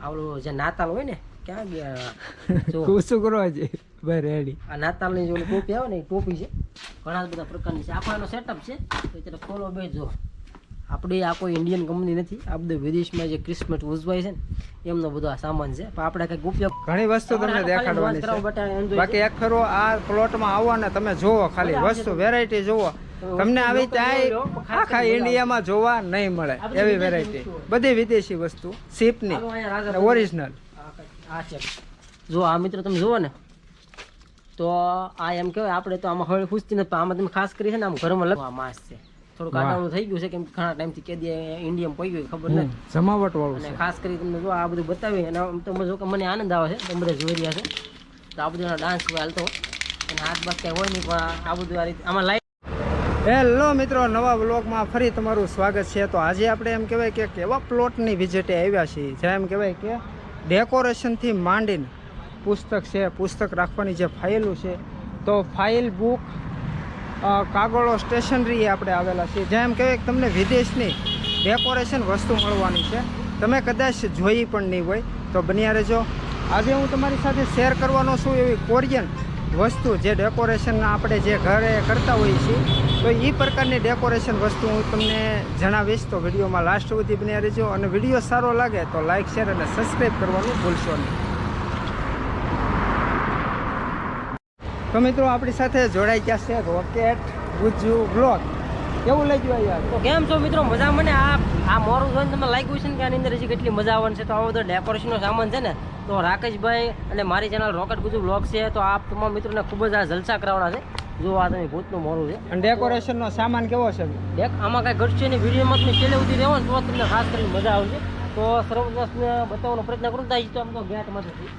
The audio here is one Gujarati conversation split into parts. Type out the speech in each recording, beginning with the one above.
આવલું જે નાતાલ હોય ને ક્યાં ગયા જો શું કરો છે ભાઈ રેડી આ નાતાલની જે ટોપી આવે ને એ ટોપી છે ઘણા બધા પ્રકારની છે આખો એનો સેટઅપ છે તો અત્યારે ખોલો બે જો આપણી આ કોઈ ઇન્ડિયન કંપની નથી આ બધું વિદેશમાં જે ક્રિસમસ ઉજવાય છે ને એમનો બધો આ સામાન છે પણ આપણે કંઈક ઉપયોગ ઘણી વસ્તુ તમને દેખાડવાની છે બાકી એક ફેરો આ પ્લોટમાં આવો ને તમે જોવો ખાલી વસ્તુ વેરાયટી જોવો તમને આવી ત્યાં આખા ઇન્ડિયામાં જોવા નહીં મળે એવી વેરાયટી બધી વિદેશી વસ્તુ શીપની ઓરિજિનલ આ છે જો આ મિત્રો તમે જુઓ ને તો આ એમ કહેવાય આપણે તો આમાં હવે પૂછતી નથી આમાં તમે ખાસ કરી છે ને આમ ઘરમાં લખવા માસ છે થોડું કાટાણું થઈ ગયું છે કેમ ઘણા ટાઈમથી કેદી ઇન્ડિયામાં પડી ગયું ખબર નથી જમાવટ વાળું અને ખાસ કરી તમને જો આ બધું બતાવી અને તમે જો કે મને આનંદ આવે છે તમે બધા જોઈ રહ્યા છો તો આ બધું ડાન્સ હાલતો અને હાથ બાદ ક્યાંય હોય નહીં પણ આ બધું આ રીતે આમાં લાઈટ. હેલો મિત્રો નવા વ્લોગમાં ફરી તમારું સ્વાગત છે. તો આજે આપણે એમ કહેવાય કે કેવા પ્લોટની વિઝિટે આવ્યા છીએ જ્યાં એમ કહેવાય કે ડેકોરેશનથી માંડીને પુસ્તક છે પુસ્તક રાખવાની જે ફાઇલો છે તો ફાઇલ બુક કાગળો સ્ટેશનરી આપણે આવેલા છીએ જ્યાં એમ કહેવાય કે તમને વિદેશની ડેકોરેશન વસ્તુ મળવાની છે તમે કદાચ જોઈ પણ નહીં હોય તો બન્યા રહેજો. આજે હું તમારી સાથે શેર કરવાનો છું એવી કોરિયન વસ્તુ જે ડેકોરેશન આપણે જે ઘરે કરતા હોઈએ છીએ તો એ પ્રકારની ડેકોરેશન વસ્તુ હું તમને જણાવીશ તો વિડીયોમાં લાસ્ટ સુધી બન્યા રહેજો અને વિડીયો સારો લાગે તો લાઇક શેર અને સબસ્ક્રાઈબ કરવાનું ભૂલશો નહીં. તો મિત્રો આપણી સાથે જોડાઈ ગયા છે રોકેટ ગુજ્જુ બ્લોગ. કેવું લાગ્યું યાર? તો કેમ છો મિત્રો મજા? મને આ મોરું જોઈને તમને લાગ્યું છે ને કે આની અંદર હજી કેટલી મજા આવવાની છે. તો આવો બધો ડેકોરેશનનો સામાન છે ને તો રાકેશભાઈ અને મારી ચેનલ રોકેટ ગુજ્જુ બ્લોગ છે તો આપ તમામ મિત્રોને ખૂબ જ આ જલસા કરાવવાના છે. જો આ તમે ભૂતનું મોરું છે અને ડેકોરેશનનો સામાન કેવો છે? આમાં કાંઈ ઘટશે નહીં. વિડીયોમાં તમે છેલ્લે સુધી રહેવો ને તો તમને ખાસ કરીને મજા આવશે. તો સર્વને બતાવવાનો પ્રયત્ન કરું તો આમ તો ગેટમાંથી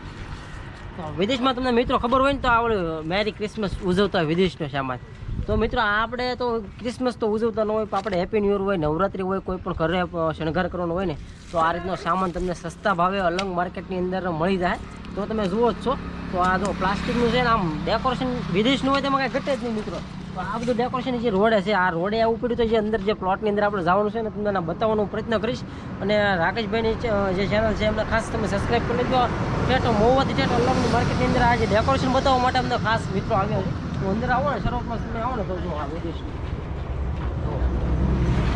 વિદેશમાં તમને મિત્રો ખબર હોય ને તો આપણે મેરી ક્રિસમસ ઉજવતા હોય વિદેશનો સામાન. તો મિત્રો આપણે તો ક્રિસમસ તો ઉજવતા ન હોય પણ આપણે હેપી ન્યુ યર હોય નવરાત્રી હોય કોઈ પણ ઘરે શણગાર કરવાનો હોય ને તો આ રીતનો સામાન તમને સસ્તા ભાવે અલંગ માર્કેટની અંદર મળી જાય. તો તમે જુઓ જ છો તો આ જો પ્લાસ્ટિકનું છે ને આમ ડેકોરેશન વિદેશનું હોય તેમાં કાંઈ ઘટે જ નહીં મિત્રો. તો આ બધું ડેકોરેશન જે રોડે છે આ રોડે આવું પડ્યું તો જે અંદર જે પ્લોટની અંદર આપણે જવાનું છે ને તમને બતાવવાનો પ્રયત્ન કરીશ. અને રાકેશભાઈની જે ચેનલ છે એમને ખાસ તમે સબસ્ક્રાઈબ કરી લેજો. ઠેઠ મોવાથી ઠેઠ અલગની માર્કેટની અંદર આ જે ડેકોરેશન બતાવવા માટે અમને ખાસ મિત્રો આવ્યા છે. તો અંદર આવો ને શરૂઆતમાં તમે આવો ને તો જો આ વિદેશની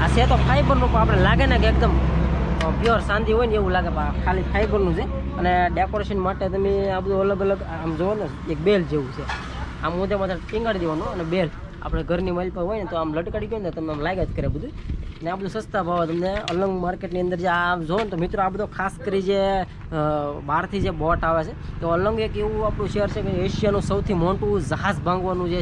આ છે તો ફાઈબરનું પણ આપણે લાગે ને કે એકદમ પ્યોર શાંતિ હોય ને એવું લાગે ખાલી ફાઈબરનું છે. અને ડેકોરેશન માટે તમે આ બધું અલગ અલગ આમ જુઓ ને એક બેલ જેવું છે આમ મોઢે માથે ટીંગાડી દેવાનું અને બેલ આપણે ઘરની માઇલ પર હોય ને તો આમ લટકાડી ગયો ને તમે આમ લાગ્યા જ કરે બધું. ને આ બધું સસ્તા ભાવ તમને અલંગ માર્કેટની અંદર જે આ જો ને તો મિત્રો આ બધો ખાસ કરી જે બહારથી જે બોટ આવે છે તો અલંગ એક એવું આપણું શહેર છે કે એશિયાનું સૌથી મોટું જહાજ ભાંગવાનું જે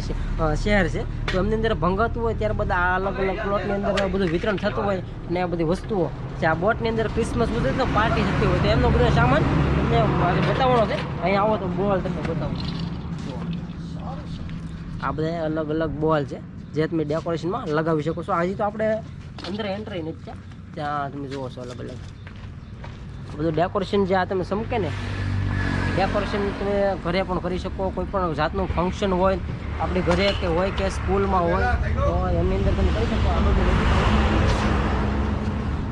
શહેર છે. તો એમની અંદર ભંગાતું હોય ત્યારે બધા આ અલગ અલગ પ્લોટની અંદર બધું વિતરણ થતું હોય અને આ બધી વસ્તુઓ જે આ બોટની અંદર ક્રિસમસ બધું તો પાર્ટી થતી હોય તો એમનો બધો સામાન તમને બતાવવાનો છે. અહીંયા આવો તો બોલ તમને બતાવું. આ બધા અલગ અલગ બોલ છે જે તમે ડેકોરેશનમાં લગાવી શકો છો. હજી તો આપણે અંદર એન્ટ્રી નથી ત્યાં તમે જુઓ છો અલગ અલગ બધું ડેકોરેશન જે આ તમે સમકે ને ડેકોરેશન તમે ઘરે પણ કરી શકો. કોઈ પણ જાતનું ફંક્શન હોય આપણી ઘરે કે હોય કે સ્કૂલમાં હોય તો એમની અંદર તમે કરી શકો. આ બધું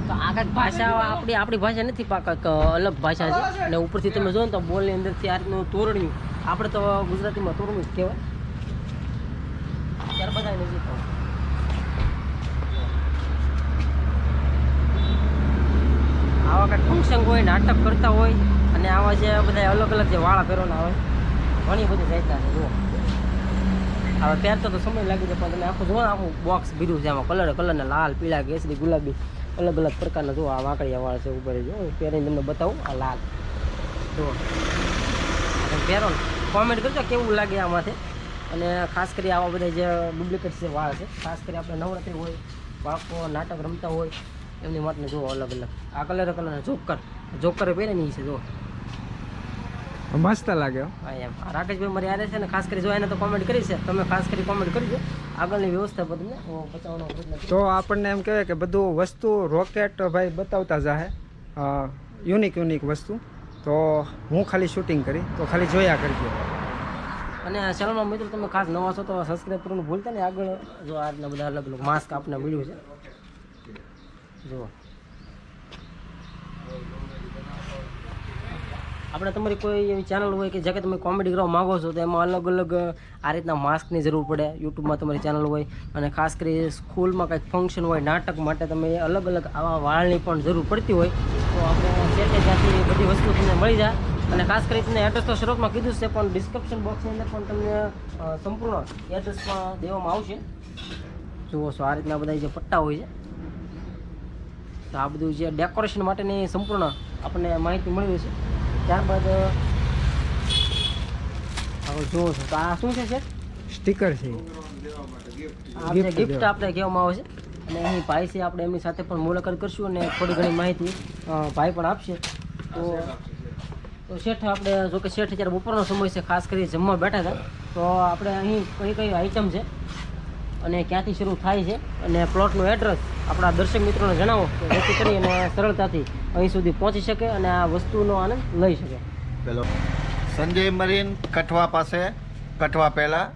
તો આ કાંઈક ભાષા આપણી ભાષા નથી કાંઈક અલગ ભાષા છે. અને ઉપરથી તમે જો ને તો બોલની અંદરથી આ રીતનું તોરણ્યું આપણે તો ગુજરાતીમાં તોરણું જ કહેવાય. ત્યાર બધા નજીક આવા કંઈક ફંક્શન હોય નાટક કરતા હોય અને આવા જે બધા અલગ અલગ જે વાળા પહેરવાના આવે ઘણી બધી રહેતા છે. જુઓ હવે પહેરતો તો સમય લાગી જાય પણ તમે આખું જુઓ આખું બોક્સ ભીડું છે આમાં કલરના લાલ પીળા કેસરી ગુલાબી અલગ અલગ પ્રકારના જુઓ આ વાંકડિયા વાળ છે ઉપર જો પહેરીને તમને બતાવું આ લાલ જુઓ તમે પહેરો ને કોમેન્ટ કરજો કેવું લાગે આમાંથી. અને ખાસ કરી આવા બધા જે ડુપ્લિકેટ છે વાળ છે ખાસ કરી આપણે નવરાત્રી હોય બાળકો નાટક રમતા હોય એમની માટે જુઓ અલગ અલગ આ કલરના જોકર પહેરે નહીં છે. જો મસ્ત લાગે. હા એમ રાકેશભાઈ મારી યારે છે ને ખાસ કરી જો એને તો કોમેન્ટ કરી છે તમે ખાસ કરી કોમેન્ટ કરજો આગળની વ્યવસ્થા પર તમને બતાવવાનો પ્રયત્ન. તો આપણને એમ કહેવાય કે બધું વસ્તુ રોકેટ ભાઈ બતાવતા જાહે યુનિક વસ્તુ. તો હું ખાલી શૂટિંગ કરી તો ખાલી જોયા કરજો. અને ચેનલમાં મિત્રો તમે ખાસ નવા છો તો સબસ્ક્રાઈબ કરવાનું ભૂલતા ને. આગળ જો આ રીતના બધા અલગ અલગ માસ્ક આપને મળ્યું છે જુઓ આપણે તમારી કોઈ એવી ચેનલ હોય કે જે કે તમે કોમેડી કરવા માગો છો તો એમાં અલગ અલગ આ રીતના માસ્કની જરૂર પડે. યુટ્યુબમાં તમારી ચેનલ હોય અને ખાસ કરી સ્કૂલમાં કંઈક ફંક્શન હોય, નાટક માટે તમે અલગ અલગ આવા વાળની પણ જરૂર પડતી હોય તો આપણે સેટે ત્યાંથી બધી વસ્તુ તમને મળી જાય. અને ખાસ કરી તમને એડ્રેસ તો શરૂઆતમાં કીધું છે, પણ ડિસ્ક્રિપ્શન બોક્સની અંદર પણ તમને સંપૂર્ણ એડ્રેસમાં દેવામાં આવશે. જુઓ છો આ રીતના બધા જે પટ્ટા હોય છે, તો આ બધું જે ડેકોરેશન માટેની સંપૂર્ણ આપણને માહિતી મળી છે. ત્યારબાદ હવે જુઓ છો તો આ શું છે સર? સ્ટીકર છે, આપણે ગિફ્ટ આપણે કહેવામાં આવે છે. અને અહીં ભાઈ છે, આપણે એમની સાથે પણ મુલાકાત કરશું અને થોડી ઘણી માહિતી ભાઈ પણ આપશે. તો શેઠ આપણે જો કે શેઠ અત્યારે બપોરનો સમય છે, ખાસ કરી જમવા બેઠા હતા. તો આપણે અહીં કઈ કઈ આઈટમ છે અને ક્યાંથી શરૂ થાય છે અને પ્લોટનું એડ્રેસ આપણા દર્શક મિત્રોને જણાવો કે જેથી કરી અને સરળતાથી અહીં સુધી પહોંચી શકે અને આ વસ્તુનો આનંદ લઈ શકે. પેલો સંજય મરીન, કઠવા પાસે, કઠવા પહેલા,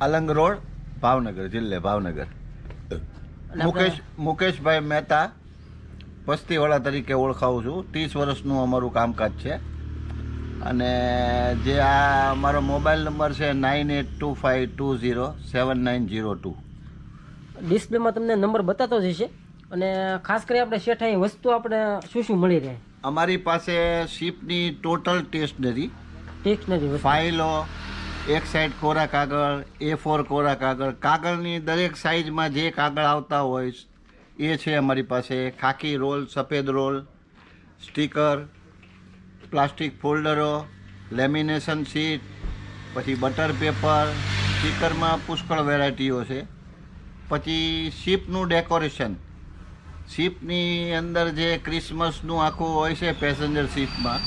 અલંગ રોડ, ભાવનગર, જિલ્લે ભાવનગર. મુકેશભાઈ મહેતા, પસ્તીવાળા તરીકે ઓળખાવું છું. 30 વર્ષનું અમારું કામકાજ છે. અને જે આ અમારો મોબાઈલ નંબર છે 9825207902. ડિસ્પ્લેમાં તમને નંબર બતાતો જ હશે. અને ખાસ કરી આપણે શેઠ અહીં વસ્તુ આપણે શું શું મળી રહે? અમારી પાસે શિપની ટોટલ સ્ટેશનરી વસ્તુ, ફાઇલો, એક સાઈડ કોરા કાગળ, A4 કોરા કાગળ, કાગળની દરેક સાઇઝમાં જે કાગળ આવતા હોય એ છે અમારી પાસે. ખાકી રોલ, સફેદ રોલ, સ્ટીકર, પ્લાસ્ટિક ફોલ્ડરો, લેમિનેશન શીટ, પછી બટર પેપર. સ્ટીકરમાં પુષ્કળ વેરાયટીઓ છે. પછી શિપનું ડેકોરેશન, શિપની અંદર જે ક્રિસમસનું આખું હોય છે પેસેન્જર શિપમાં,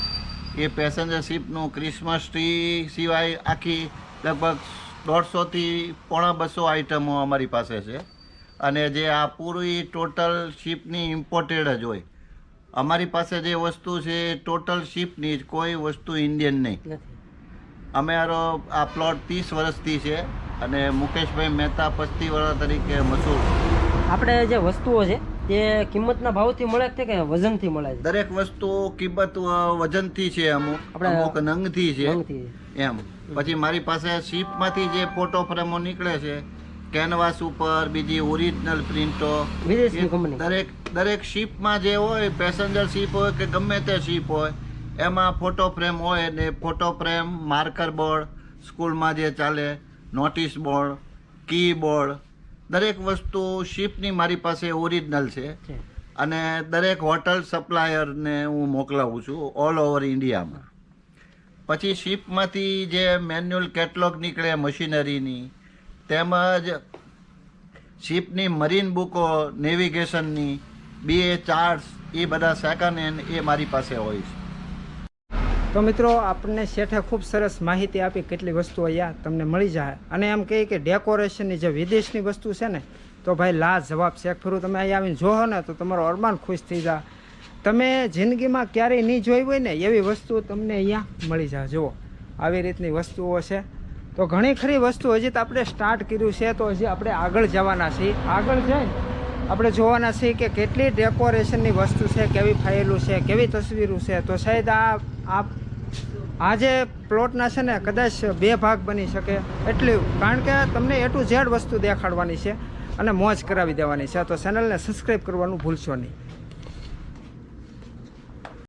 એ પેસેન્જર શિપનું ક્રિસમસ ટ્રી સિવાય આખી લગભગ 150થી 250 આઇટમો અમારી પાસે છે. અને જે આ પૂરી ટોટલ શિપની ઇમ્પોર્ટેડ જ હોય. અમારી પાસે જે વસ્તુ છે ટોટલ શિપની જ, કોઈ વસ્તુ ઇન્ડિયન નહીં. અમારો આ પ્લોટ 30 વર્ષથી છે અને મુકેશભાઈ મહેતા પસ્તીવાળા તરીકે મશહૂર. આપણે જે વસ્તુઓ છે તે કિંમતના ભાવથી મળે છે કે વજનથી મળે છે? દરેક વસ્તુ કિંમત વજનથી છે, અમુક નંગથી છે એમ. પછી મારી પાસે શિપમાંથી જે ફોટો ફ્રેમો નીકળે છે કેનવાસ ઉપર, બીજી ઓરિજિનલ પ્રિન્ટો, વિદેશની કંપની, દરેક શિપમાં જે હોય, પેસેન્જર શિપ હોય કે ગમે તે શિપ હોય, એમાં ફોટો ફ્રેમ હોય. ને ફોટો ફ્રેમ, માર્કર બોર્ડ, સ્કૂલમાં જે ચાલે, નોટિસ બોર્ડ, કી બોર્ડ, દરેક વસ્તુ શિપની મારી પાસે ઓરિજિનલ છે. અને દરેક હોટલ સપ્લાયરને હું મોકલાવું છું ઓલ ઓવર ઇન્ડિયામાં. પછી શિપમાંથી જે મેન્યુઅલ કેટલોગ નીકળે મશીનરીની, તેમજ શિપની મરીન બુકો, નેવિગેશનની, BA ચાર્ટ્સ, એ બધા સેકન્ડ હેન્ડ એ મારી પાસે હોય છે. તો મિત્રો આપણને શેઠે ખૂબ સરસ માહિતી આપી, કેટલી વસ્તુઓ અહીંયા તમને મળી જાય. અને એમ કહે કે ડેકોરેશનની જે વિદેશની વસ્તુ છે ને, તો ભાઈ લાજવાબ છે. ફરું તમે અહીંયા આવીને જોવો ને તો તમારો અરમાન ખુશ થઈ જાય. તમે જિંદગીમાં ક્યારેય નહીં જોઈ હોય ને એવી વસ્તુ તમને અહીંયા મળી જાય. જુઓ આવી રીતની વસ્તુઓ છે. તો ઘણી ખરી વસ્તુ હજી તો આપણે સ્ટાર્ટ કર્યું છે, તો હજી આપણે આગળ જવાના છીએ. આગળ જઈને આપણે જોવાના છીએ કે કેટલી ડેકોરેશનની વસ્તુ છે, કેવી ફાઇલું છે, કેવી તસવીરો છે. તો શાયદ આ જે પ્લોટના છે ને કદાચ 2 ભાગ બની શકે એટલું, કારણ કે તમને A to Z વસ્તુ દેખાડવાની છે અને મોજ કરાવી દેવાની છે. તો ચેનલને સબસ્ક્રાઈબ કરવાનું ભૂલશો નહીં.